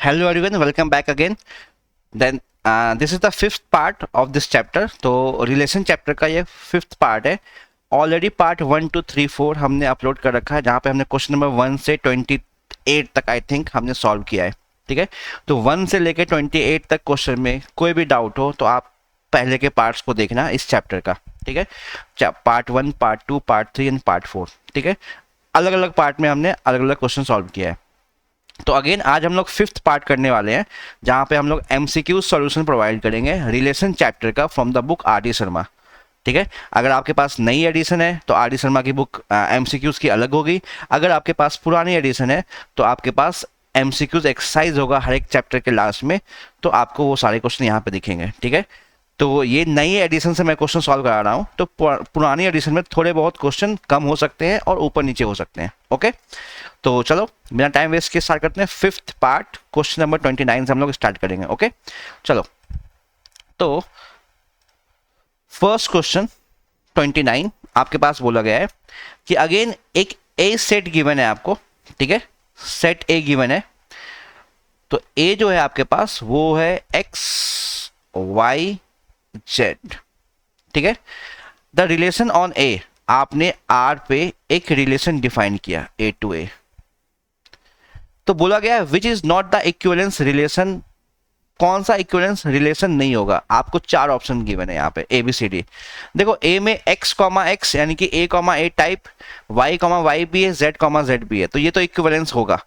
Hello everyone, welcome back again. Then this is the fifth part of this chapter. तो relation chapter का ये fifth part है। Already part 1 2 3 4 हमने upload कर रखा है, जहाँ पे हमने क्वेश्चन नंबर 1 से 28 तक आई थिंक हमने सॉल्व किया है। ठीक है, तो 1 से लेकर 28 तक क्वेश्चन में कोई भी डाउट हो तो आप पहले के पार्ट्स को देखना इस चैप्टर का। ठीक है, part 1, part 2, part 3 and part 4। ठीक है, अलग अलग पार्ट में हमने अलग अलग क्वेश्चन सॉल्व किया है। तो अगेन आज हम लोग फिफ्थ पार्ट करने वाले हैं, जहाँ पे हम लोग एमसीक्यू सॉल्यूशन प्रोवाइड करेंगे रिलेशन चैप्टर का from the book R D Sharma. ठीक है, अगर आपके पास नई एडिशन है तो आर डी शर्मा की बुक एमसीक्यूज की अलग होगी। अगर आपके पास पुरानी एडिशन है तो आपके पास एमसीक्यूज एक्सरसाइज होगा हर एक चैप्टर के लास्ट में, तो आपको वो सारे क्वेश्चन यहाँ पे दिखेंगे। ठीक है, तो ये नई एडिशन से मैं क्वेश्चन सॉल्व करा रहा हूँ, तो पुरानी एडिशन में थोड़े बहुत क्वेश्चन कम हो सकते हैं और ऊपर नीचे हो सकते हैं। ओके, तो चलो बिना टाइम वेस्ट के स्टार्ट करते हैं। फिफ्थ पार्ट क्वेश्चन नंबर 29 से हम लोग स्टार्ट करेंगे। ओके, चलो। तो फर्स्ट क्वेश्चन 29 आपके पास बोला गया है कि अगेन एक ए सेट गिवन है आपको। ठीक है, सेट ए गिवन है। तो ए जो है आपके पास वो है एक्स वाई जेड। ठीक है, द रिलेशन ऑन ए, आपने आर पे एक रिलेशन डिफाइन किया ए टू ए। तो बोला गया है which is not the equivalence relation. कौन सा इक्विवेलेंस रिलेशन नहीं होगा? आपको चार ऑप्शन गिवन है यहाँ पे ए बी सी डी। देखो, ए में एक्स कॉमा एक्स यानी कि ए कॉमा ए टाइप, वाई कॉमा वाई भी है, जेड कॉमा जेड भी है, तो ये तो इक्विवेलेंस होगा।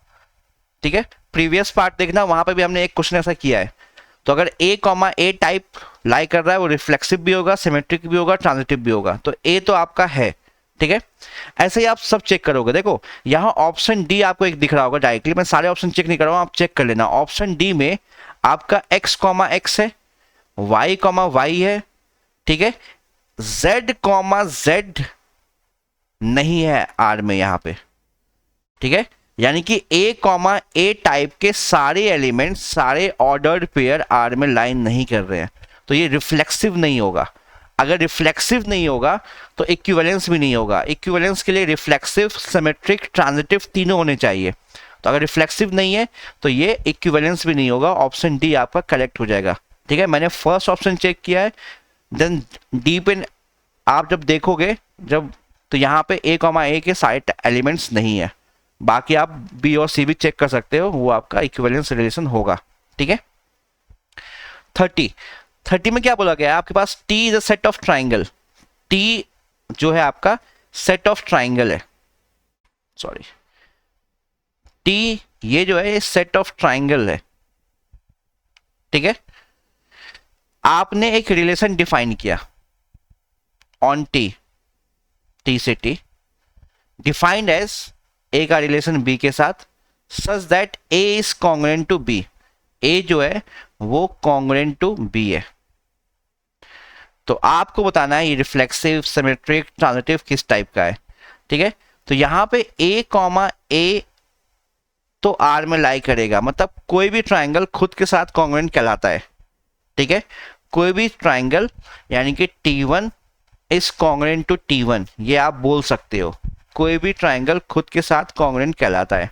ठीक है, प्रीवियस पार्ट देखना, वहां पे भी हमने एक क्वेश्चन ऐसा किया है। तो अगर ए कॉमा ए टाइप लाई कर रहा है, वो रिफ्लेक्सिव भी होगा, सिमेट्रिक भी होगा, ट्रांजिटिव भी होगा, तो ए तो आपका है। ठीक है, ऐसे ही आप सब चेक करोगे। देखो यहाँ ऑप्शन डी आपको एक दिख रहा होगा डायरेक्टली, मैं सारे ऑप्शन चेक नहीं कर रहा हूँ, आप चेक कर लेना। ऑप्शन डी में आपका एक्स कॉमा एक्स है, वाई कॉमा वाई है। ठीक है, जेड कॉमा जेड नहीं है आर में यहाँ पे। ठीक है, यानी कि ए कॉमा ए टाइप के सारे एलिमेंट्स, सारे ऑर्डर्ड पेयर आर में लाइन नहीं कर रहे हैं, तो ये रिफ्लेक्सिव नहीं होगा। अगर रिफ्लेक्सिव नहीं होगा तो इक्विवेलेंस भी नहीं होगा। इक्विवेलेंस के लिए रिफ्लेक्सिव, सिमेट्रिक, ट्रांजिटिव तीनों होने चाहिए। तो अगर रिफ्लेक्सिव नहीं है तो ये इक्विवेलेंस भी नहीं होगा। ऑप्शन डी आपका करेक्ट हो जाएगा। ठीक है, मैंने फर्स्ट ऑप्शन चेक किया है, देन डी पे आप जब देखोगे जब, तो यहाँ पे ए कॉमा ए के सारे एलिमेंट्स नहीं है। बाकी आप बी और सी भी चेक कर सकते हो, वो आपका इक्विवेलेंस रिलेशन होगा। ठीक है, 30 में क्या बोला गया है आपके पास? T is a set of triangle. T जो है आपका सेट ऑफ ट्राइंगल है, सॉरी, टी ये जो है सेट ऑफ ट्राइंगल है। ठीक है, आपने एक रिलेशन डिफाइन किया ऑन टी, टी से टी, डिफाइंड एज ए का रिलेशन बी के साथ, such that A is congruent to B. A जो है वो कॉन्ग्रुएंट टू बी है। तो आपको बताना है ये रिफ्लेक्सिव, सिमेट्रिक, ट्रांजिटिव किस टाइप का है। ठीक है, तो यहां पे ए कॉमा ए तो आर में लाई करेगा, मतलब कोई भी ट्राइंगल खुद के साथ कॉन्ग्रुएंट कहलाता है। ठीक है, कोई भी ट्राइंगल यानी कि T1 is congruent to T1, ये आप बोल सकते हो। कोई भी ट्राइंगल खुद के साथ कॉन्ग्रुएंट कहलाता है।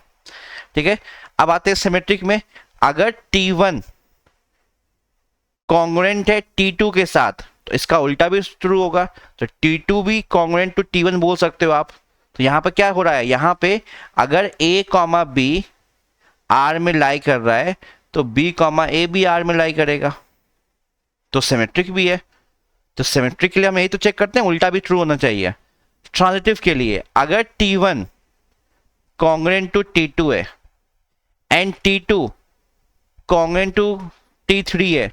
ठीक है, अब आते हैं सिमेट्रिक में। अगर T1 कॉन्ग्रुएंट है T2 के साथ तो इसका उल्टा भी ट्रू होगा, तो T2 भी कॉन्ग्रुएंट टू T1 बोल सकते हो आप। तो यहां पर क्या हो रहा है, यहां पे अगर A कॉमा बी आर में लाई कर रहा है तो B कॉमा ए भी आर में लाई करेगा, तो सिमेट्रिक भी है। तो सिमेट्रिक के लिए हम यही तो चेक करते हैं, उल्टा भी ट्रू होना चाहिए। ट्रांजिटिव के लिए अगर T1 कॉन्ग्रुएंट टू T2 है and T2 congruent to T3 है,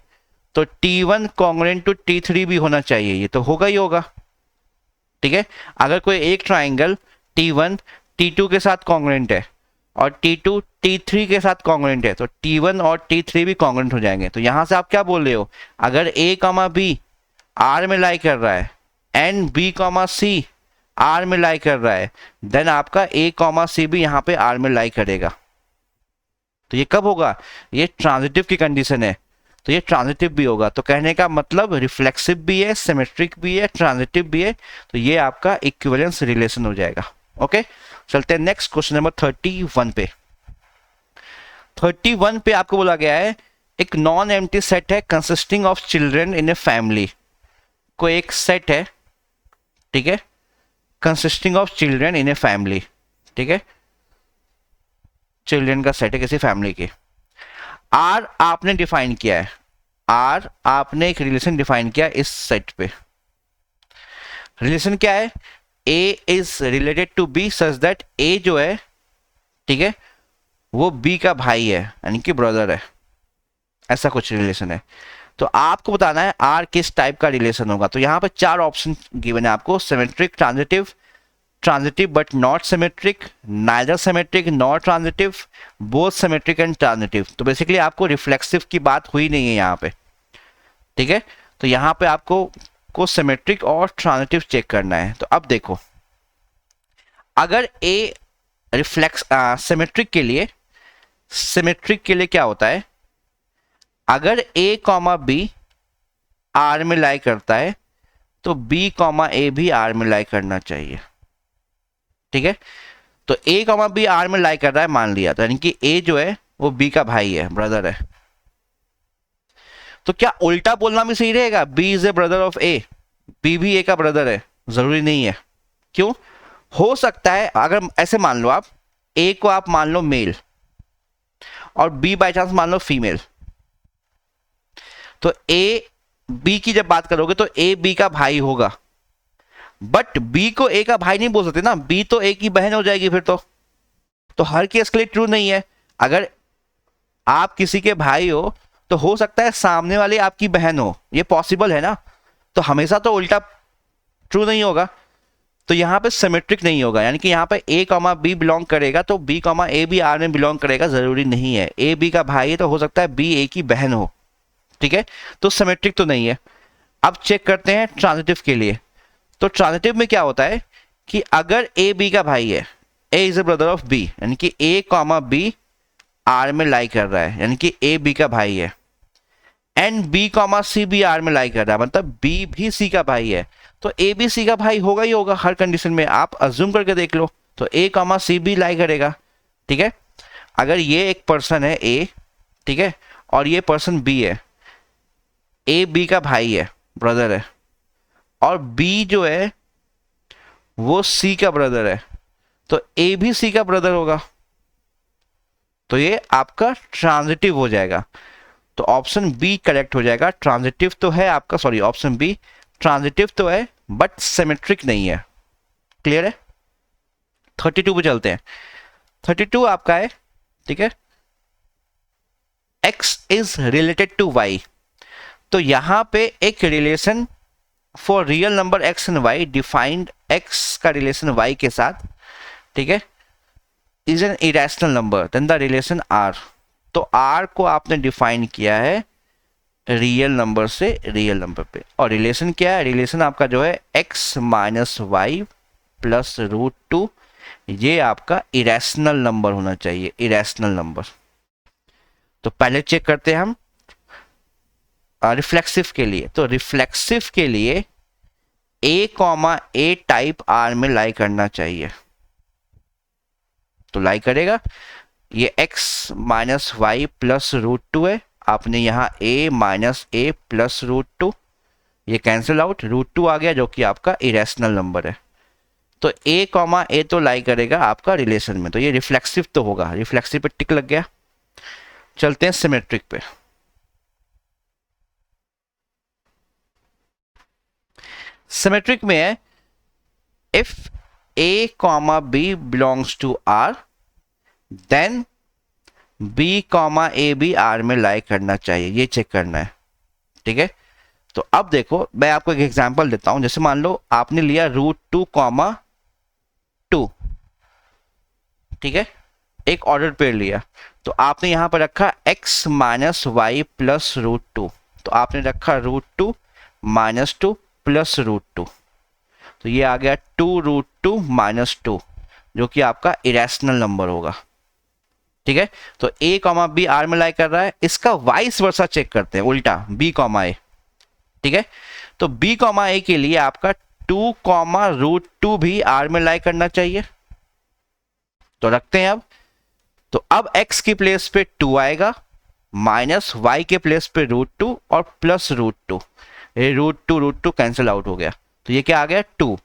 तो T1 कॉन्ग्रुएंट टू T3 भी होना चाहिए, ये तो होगा ही होगा। ठीक है, अगर कोई एक ट्राइंगल T1 T2 के साथ कॉन्ग्रुएंट है और T2 T3 के साथ कॉन्ग्रुएंट है, तो T1 और T3 भी कॉन्ग्रुएंट हो जाएंगे। तो यहां से आप क्या बोल रहे हो, अगर A कॉमा बी आर में लाई कर रहा है and B comma C R में लाई कर रहा है, देन आपका A कॉमा सी भी यहां पे आर में लाई करेगा। तो ये कब होगा, ये ट्रांजिटिव की कंडीशन है, तो ये ट्रांजिटिव भी होगा। तो कहने का मतलब रिफ्लेक्सिव भी है, सिमेट्रिक भी है, ट्रांजिटिव भी है, तो ये आपका इक्विवेलेंस रिलेशन हो जाएगा। ओके, चलते हैं नेक्स्ट क्वेश्चन नंबर 31 पे। 31 पे आपको बोला गया है एक नॉन एम्प्टी सेट है consisting of children in a family. कोई एक सेट है, ठीक है, consisting of children in a family, ठीक है, चिल्ड्रन का सेट है किसी फैमिली के। आर आपने डिफाइन किया है, आर आपने एक रिलेशन डिफाइन किया इस सेट पे। रिलेशन क्या है? A is related to B such that A जो है, ठीक है, वो बी का भाई है यानी कि ब्रदर है, ऐसा कुछ रिलेशन है। तो आपको बताना है आर किस टाइप का रिलेशन होगा। तो यहां पर 4 ऑप्शन गिवन है आपको, symmetric, transitive, transitive but not symmetric, neither symmetric not transitive, both symmetric and transitive. तो बेसिकली आपको रिफ्लेक्सिव की बात हुई नहीं है यहाँ पे, ठीक है। तो यहाँ पे आपको सिमेट्रिक और ट्रांजिटिव चेक करना है। तो अब देखो, अगर ए रिफ्लेक्स सिमेट्रिक के लिए क्या होता है, अगर ए कॉमा बी आर में लाई करता है तो बी कॉमा ए भी आर में लाई करना चाहिए, ठीक है। तो ए कॉमा बी आर में लाई कर रहा है मान लिया, तो यानी कि ए जो है वो बी का भाई है, ब्रदर है। तो क्या उल्टा बोलना भी सही रहेगा, B is a brother of A, B भी ए का ब्रदर है? जरूरी नहीं है। क्यों? हो सकता है अगर ऐसे मान लो आप, ए को आप मान लो मेल और बी बाय चांस मान लो फीमेल, तो ए बी की जब बात करोगे तो ए बी का भाई होगा, बट बी को ए का भाई नहीं बोल सकते ना, बी तो ए की बहन हो जाएगी फिर। तो हर केस के लिए ट्रू नहीं है। अगर आप किसी के भाई हो तो हो सकता है सामने वाले आपकी बहन हो, ये पॉसिबल है ना। तो हमेशा तो उल्टा ट्रू नहीं होगा। तो यहाँ पे सिमेट्रिक नहीं होगा, यानी कि यहाँ पे ए कॉमा बी बिलोंग करेगा तो बी कॉमा ए भी आर में बिलोंग करेगा, जरूरी नहीं है। ए बी का भाई है तो हो सकता है बी ए की बहन हो, ठीक है। तो सिमेट्रिक तो नहीं है। अब चेक करते हैं ट्रांजिटिव के लिए। तो ट्रांजिटिव में क्या होता है कि अगर ए बी का भाई है, A is a brother of B, यानी कि ए कॉमा बी आर में लाई कर रहा है, यानी कि ए बी का भाई है, एंड बी कॉमा सी भी आर में लाई कर रहा है, मतलब बी भी सी का भाई है, तो ए बी सी का भाई होगा ही होगा हर कंडीशन में। आप अज्यूम करके देख लो, तो ए कॉमा सी भी लाई करेगा, ठीक है। अगर ये एक पर्सन है ए, ठीक है, और ये पर्सन बी है, ए बी का भाई है, ब्रदर है, और बी जो है वो सी का ब्रदर है, तो ए भी सी का ब्रदर होगा, तो ये आपका ट्रांजिटिव हो जाएगा। तो ऑप्शन बी करेक्ट हो जाएगा। ट्रांजिटिव तो है आपका, सॉरी ऑप्शन बी ट्रांजिटिव तो है बट सिमेट्रिक नहीं है। क्लियर है? 32 पे चलते हैं। 32 आपका है, ठीक है, x is related to y। तो यहां पे एक relation for real number x and y, defined x का रिलेशन y के साथ, ठीक है, is an irrational number, then the relation r। तो r को आपने डिफाइन किया है रियल नंबर से रियल नंबर पे, और रिलेशन क्या है? रिलेशन आपका जो है x माइनस वाई प्लस √2, ये आपका इरेशनल नंबर होना चाहिए, इरेशनल नंबर। तो पहले चेक करते हैं हम रिफ्लेक्सिव के लिए। तो रिफ्लेक्सिव के लिए a comma A type r में लाई करना चाहिए, तो लाई करेगा। ये x माइनस वाई प्लस √2 है, आपने यहाँ a माइनस ए प्लस √2, ये कैंसिल आउट, √2 आ गया जो कि आपका इरेशनल नंबर है। तो a कॉमा ए तो लाई करेगा आपका रिलेशन में, तो ये रिफ्लेक्सिव तो होगा। रिफ्लेक्सिव पे टिक लग गया। चलते हैं सिमेट्रिक पे। सिमेट्रिक में है if a comma B belongs to r, then b comma A भी r में लाई करना चाहिए, ये चेक करना है, ठीक है। तो अब देखो मैं आपको एक एग्जांपल देता हूं। जैसे मान लो आपने लिया √2 कॉमा 2, ठीक है, एक ऑर्डर पेयर लिया, तो आपने यहां पर रखा x माइनस वाई प्लस √2, तो आपने रखा √2 माइनस 2 प्लस √2, तो ये आ गया 2√2 माइनस 2, जो कि आपका इरेशनल नंबर होगा, ठीक है। तो a कॉमा बी आर में लाई कर रहा है, इसका वाइस वर्सा चेक करते हैं, उल्टा b कॉमा ए, ठीक है। तो b कॉमा ए के लिए आपका 2 कॉमा √2 भी r में लाई करना चाहिए। तो रखते हैं अब तो अब x की प्लेस पे 2 आएगा, माइनस y के प्लेस पे √2 और प्लस √2, ये √2 कैंसिल आउट हो गया, तो ये क्या आ गया 2।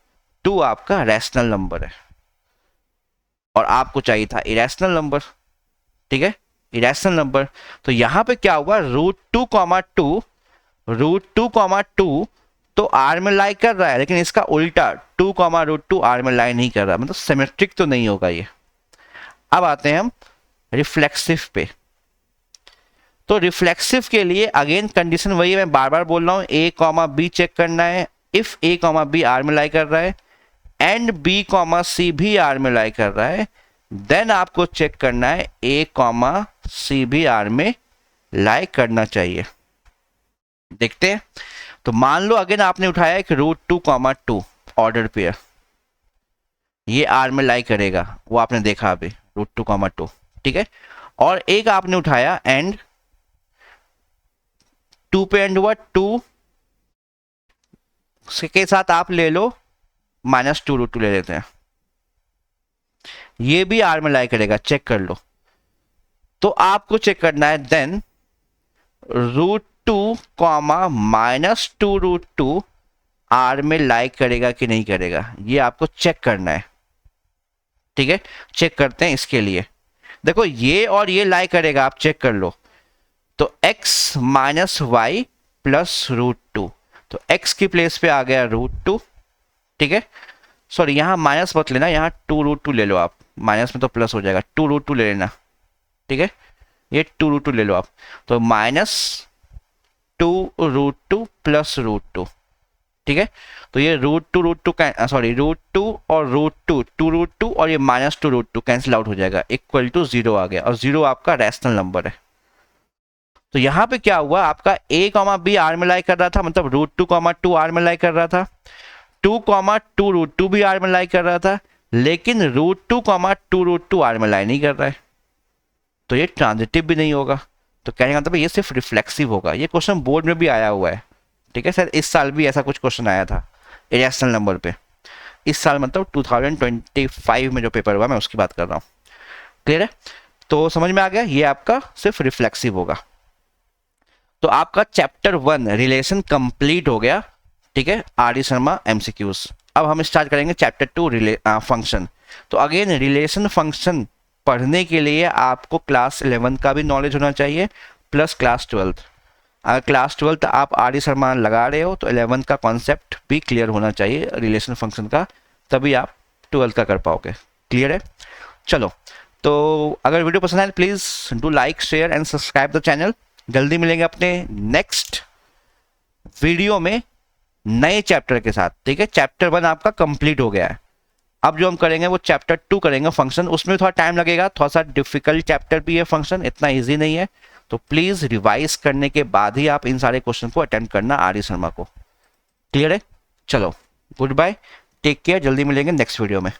2 आपका रैशनल नंबर है और आपको चाहिए था इरेशनल नंबर, ठीक है, इरेशनल नंबर। तो यहां पे क्या हुआ, √2, √2, तो आर में लाई कर रहा है, लेकिन इसका उल्टा 2, √2 आर में लाई नहीं कर रहा, मतलब सिमेट्रिक तो नहीं होगा ये। अब आते हैं हम रिफ्लेक्सिव पे। तो रिफ्लेक्सिव के लिए अगेन कंडीशन वही है, मैं बार बार बोल रहा हूं, a, b चेक करना है। इफ a, b आर में लाई कर रहा है एंड b, c भी आर में लाई कर रहा है, देन आपको चेक करना है a, c भी आर में लाई करना चाहिए। देखते हैं। तो मान लो अगेन आपने उठाया एक √2, ऑर्डर पेयर, ये आर में लाई करेगा, वो आपने देखा अभी √2, ठीक है। और एक आपने उठाया एंड 2 पे एंड हुआ 2 के साथ आप ले लो -2 ले लेते हैं, ये भी आर में लाई करेगा, चेक कर लो। तो आपको चेक करना है देन √2, -2 आर में लाई करेगा कि नहीं करेगा, ये आपको चेक करना है, ठीक है। चेक करते हैं इसके लिए, देखो ये और ये लाई करेगा, आप चेक कर लो। तो x - y प्लस √2, तो x की प्लेस पे आ गया √2, ठीक है। सॉरी यहाँ माइनस मत लेना, यहाँ 2√2 ले लो आप, माइनस में तो प्लस हो जाएगा, 2√2 ले लेना, ठीक है, ये 2√2 ले लो आप। तो -2√2 प्लस √2, ठीक है। तो ये √2 सॉरी √2 और √2, 2√2 और ये -2√2 कैंसिल आउट हो जाएगा, इक्वल टू 0 आ गया, और 0 आपका रैशनल नंबर है। तो यहाँ पे क्या हुआ, आपका a, b आर में लाई कर रहा था, मतलब √2, आर में लाई कर रहा था, 2, √2 भी आर में लाई कर रहा था, लेकिन √2, आर में लाई नहीं कर रहा है, तो ये ट्रांजिटिव भी नहीं होगा। तो कहने का मतलब ये सिर्फ रिफ्लेक्सिव होगा। ये क्वेश्चन बोर्ड में भी आया हुआ है, ठीक है सर, इस साल भी ऐसा कुछ क्वेश्चन आया था इरेशनल नंबर पे, इस साल मतलब 2025 में जो पेपर हुआ मैं उसकी बात कर रहा हूँ, क्लियर है। तो समझ में आ गया, ये आपका सिर्फ रिफ्लेक्सिव होगा। तो आपका चैप्टर 1 रिलेशन कंप्लीट हो गया, ठीक है, आर.डी. शर्मा एमसीक्यूज। अब हम स्टार्ट करेंगे चैप्टर 2 फंक्शन। तो अगेन रिलेशन फंक्शन पढ़ने के लिए आपको क्लास 11 का भी नॉलेज होना चाहिए प्लस क्लास 12। अगर क्लास 12 आप आर.डी. शर्मा लगा रहे हो तो 11 का कॉन्सेप्ट भी क्लियर होना चाहिए रिलेशन फंक्शन का, तभी आप 12 का कर पाओगे, क्लियर है। चलो, तो अगर वीडियो पसंद आए please do like, share and subscribe the channel. जल्दी मिलेंगे अपने नेक्स्ट वीडियो में नए चैप्टर के साथ, ठीक है। चैप्टर 1 आपका कंप्लीट हो गया है, अब जो हम करेंगे वो चैप्टर 2 करेंगे फंक्शन, उसमें थोड़ा टाइम लगेगा, थोड़ा सा डिफिकल्ट चैप्टर भी है फंक्शन, इतना इजी नहीं है। तो प्लीज़ रिवाइज करने के बाद ही आप इन सारे क्वेश्चन को अटेम्प्ट करना आर.डी. शर्मा को, क्लियर है। चलो, गुड बाय, टेक केयर, जल्दी मिलेंगे नेक्स्ट वीडियो में।